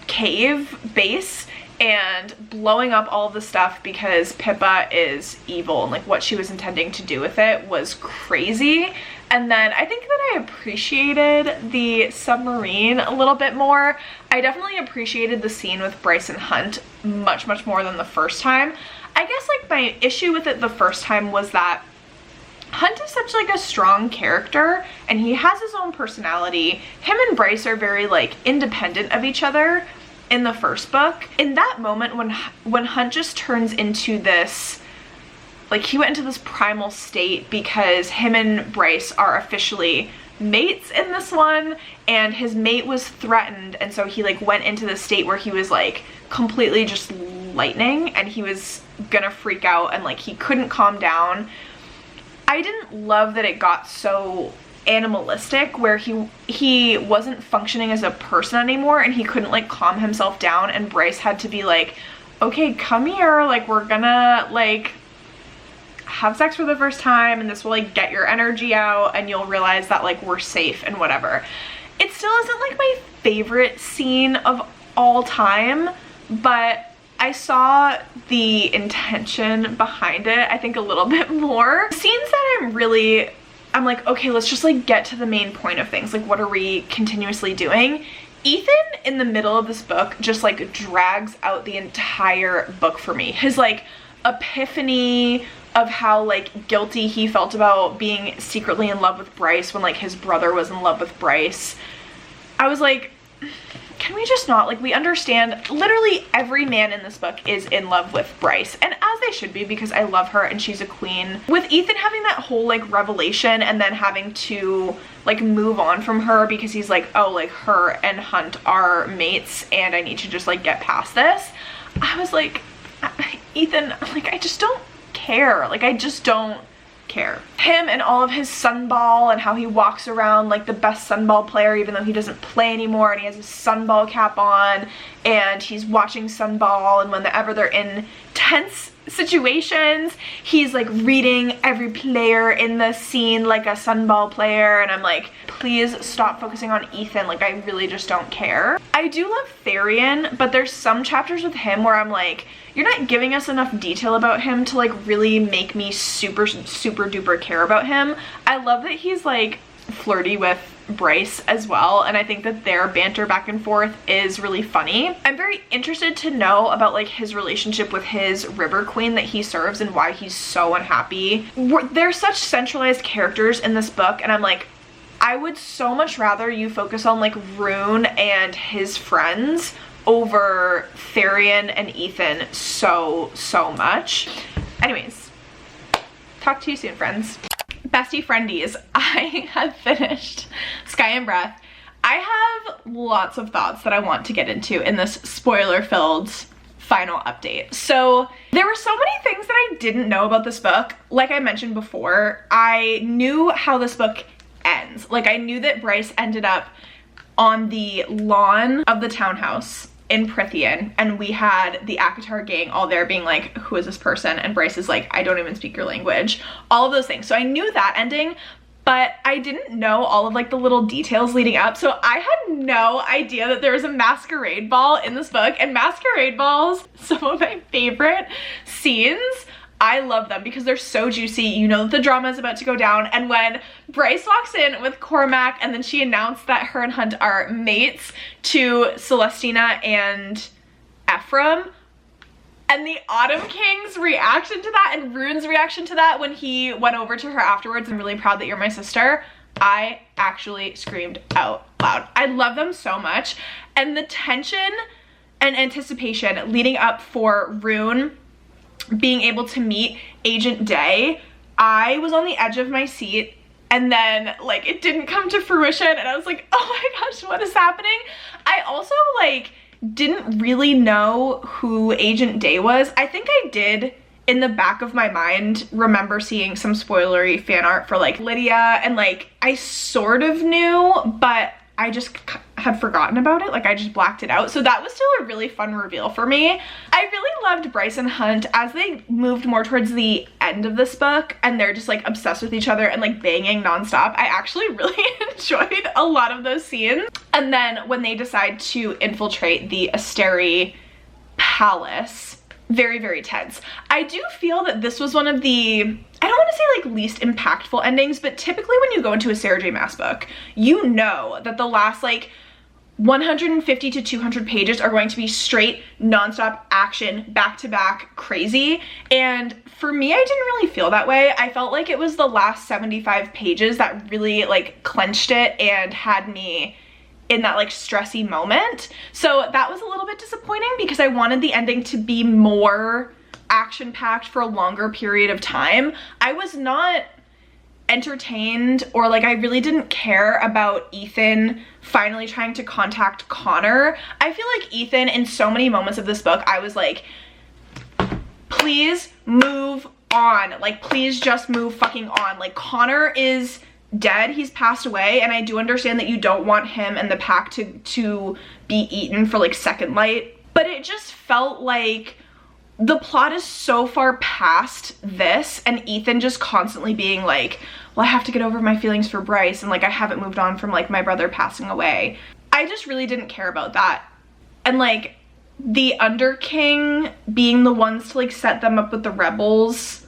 cave base and blowing up all of the stuff because Pippa is evil, and like what she was intending to do with it was crazy. And then I think that I appreciated the submarine a little bit more. I definitely appreciated the scene with Bryce and Hunt much more than the first time. I guess like my issue with it the first time was that Hunt is such like a strong character and he has his own personality. Him and Bryce are very like independent of each other in the first book. In that moment when Hunt just turns into this, like he went into this primal state because him and Bryce are officially mates in this one, and his mate was threatened, and so he like went into the state where he was like completely just lightning and he was gonna freak out and like he couldn't calm down. I didn't love that it got so animalistic where he wasn't functioning as a person anymore and he couldn't like calm himself down, and Bryce had to be like, okay, come here, like we're gonna like have sex for the first time and this will like get your energy out and you'll realize that like we're safe and whatever. It still isn't like my favorite scene of all time, but I saw the intention behind it, I think, a little bit more. Scenes that I'm like, okay, let's just like get to the main point of things. Like, what are we continuously doing? Ethan in the middle of this book just like drags out the entire book for me. His like epiphany of how like guilty he felt about being secretly in love with Bryce when like his brother was in love with Bryce. I was like, can we just not? Like, we understand literally every man in this book is in love with Bryce, and as they should be, because I love her and she's a queen. With Ethan having that whole like revelation and then having to like move on from her because he's like, oh, like her and Hunt are mates and I need to just like get past this. I was like, Ethan, like I just don't care. Like I just don't care. Him and all of his sunball and how he walks around like the best sunball player even though he doesn't play anymore, and he has his sunball cap on and he's watching sunball, and whenever they're in tense situations he's like reading every player in the scene like a sunball player, and I'm like, please stop focusing on Ethan. Like I really just don't care. I do love Therian, but there's some chapters with him where I'm like, you're not giving us enough detail about him to like really make me super duper care about him. I love that he's like flirty with Bryce as well, and I think that their banter back and forth is really funny. I'm very interested to know about like his relationship with his river queen that he serves and why he's so unhappy. They're such centralized characters in this book, and I'm like, I would so much rather you focus on like Rune and his friends over Therian and Ethan so much. Anyways, talk to you soon, friends. Bestie friendies, I have finished Sky and Breath. I have lots of thoughts that I want to get into in this spoiler-filled final update. So there were so many things that I didn't know about this book. Like I mentioned before, I knew how this book ends. Like I knew that Bryce ended up on the lawn of the townhouse in Prithian, and we had the Akatar gang all there being like, who is this person? And Bryce is like, I don't even speak your language. All of those things. So I knew that ending, but I didn't know all of like the little details leading up. So I had no idea that there was a masquerade ball in this book, and masquerade balls, some of my favorite scenes. I love them because they're so juicy. You know that the drama is about to go down. And when Bryce walks in with Cormac and then she announced that her and Hunt are mates to Celestina and Ephraim, and the Autumn King's reaction to that and Rune's reaction to that when he went over to her afterwards, I'm really proud that you're my sister, I actually screamed out loud. I love them so much. And the tension and anticipation leading up for Rune being able to meet Agent Day, I was on the edge of my seat, and then like it didn't come to fruition and I was like, oh my gosh, what is happening? I also like didn't really know who Agent Day was. I think I did in the back of my mind remember seeing some spoilery fan art for like Lydia, and like I sort of knew, but I just had forgotten about it. Like I just blacked it out. So that was still a really fun reveal for me. I really loved Bryce and Hunt as they moved more towards the end of this book and they're just like obsessed with each other and like banging nonstop. I actually really enjoyed a lot of those scenes. And then when they decide to infiltrate the Asteri palace, very, very tense. I do feel that this was one of the, I don't want to say like least impactful endings, but typically when you go into a Sarah J Maas book, you know that the last like 150 to 200 pages are going to be straight nonstop action, back to back, crazy. And for me, I didn't really feel that way. I felt like it was the last 75 pages that really like clenched it and had me in that like stressy moment. So that was a little bit disappointing because I wanted the ending to be more action-packed for a longer period of time. I was not entertained, or like I really didn't care about Ethan finally trying to contact Connor. I feel like Ethan in so many moments of this book, I was like, please move on. Like, please just move fucking on. Like, Connor is dead, he's passed away, and I do understand that you don't want him and the pack to be eaten for like Second Light, but it just felt like the plot is so far past this, and Ethan just constantly being like, well, I have to get over my feelings for Bryce, and like I haven't moved on from like my brother passing away. I just really didn't care about that. And like the Underking being the ones to like set them up with the rebels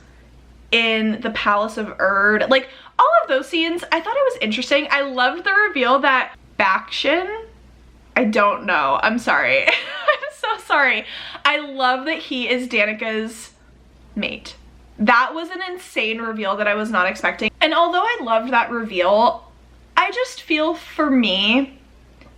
in the Palace of Erd, like all of those scenes, I thought it was interesting. I loved the reveal that Bakshin, I don't know, I'm sorry. I'm so sorry. I love that he is Danica's mate. That was an insane reveal that I was not expecting. And although I loved that reveal, I just feel for me,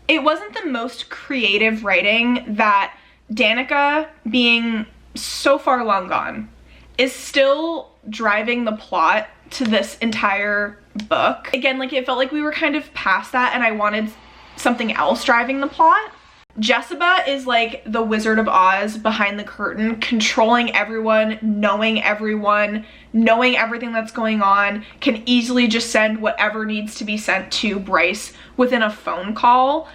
it wasn't the most creative writing that Danica, being so far long gone, is still driving the plot to this entire book. Again, like it felt like we were kind of past that and I wanted something else driving the plot. Jessica is like the Wizard of Oz behind the curtain, controlling everyone, knowing everything that's going on, can easily just send whatever needs to be sent to Bryce within a phone call.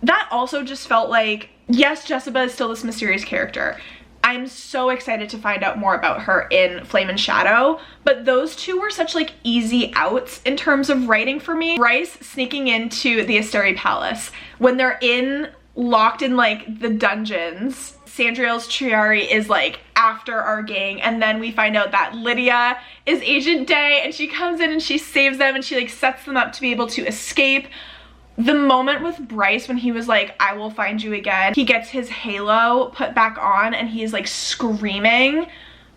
That also just felt like, yes, Jessica is still this mysterious character. I'm so excited to find out more about her in Flame and Shadow, but those two were such like easy outs in terms of writing for me. Bryce sneaking into the Asteri Palace, when they're locked in like the dungeons, Sandriel's Triari is like after our gang, and then we find out that Lydia is Agent Day and she comes in and she saves them and she like sets them up to be able to escape. The moment with Bryce when he was like, I will find you again, he gets his halo put back on and he's like screaming.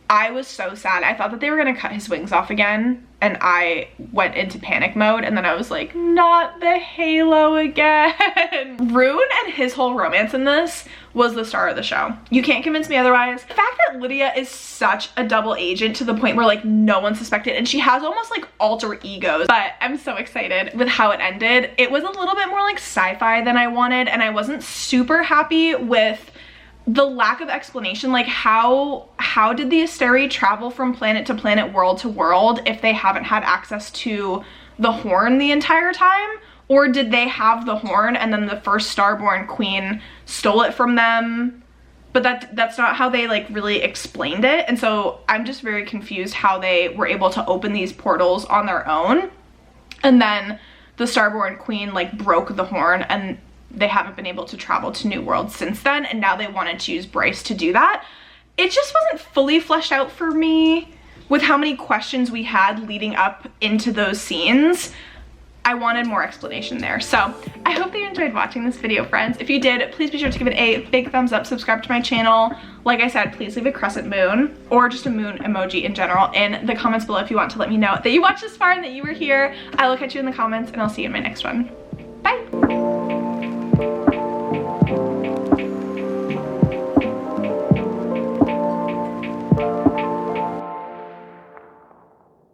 I was so sad. I thought that they were gonna cut his wings off again, and I went into panic mode, and then I was like, not the halo again. Rune and his whole romance in this was the star of the show. You can't convince me otherwise. The fact that Lydia is such a double agent to the point where like no one suspected, and she has almost like alter egos, but I'm so excited with how it ended. It was a little bit more like sci-fi than I wanted, and I wasn't super happy with the lack of explanation. Like how did the Asteri travel from planet to planet, world to world, if they haven't had access to the horn the entire time? Or did they have the horn and then the first Starborn Queen stole it from them? But that's not how they like really explained it. And so I'm just very confused how they were able to open these portals on their own. And then the Starborn Queen like broke the horn, and they haven't been able to travel to New World since then, and now they wanted to use Bryce to do that. It just wasn't fully fleshed out for me with how many questions we had leading up into those scenes. I wanted more explanation there. So I hope that you enjoyed watching this video, friends. If you did, please be sure to give it a big thumbs up, subscribe to my channel. Like I said, please leave a crescent moon or just a moon emoji in general in the comments below if you want to let me know that you watched this far and that you were here. I will catch you in the comments, and I'll see you in my next one. Bye.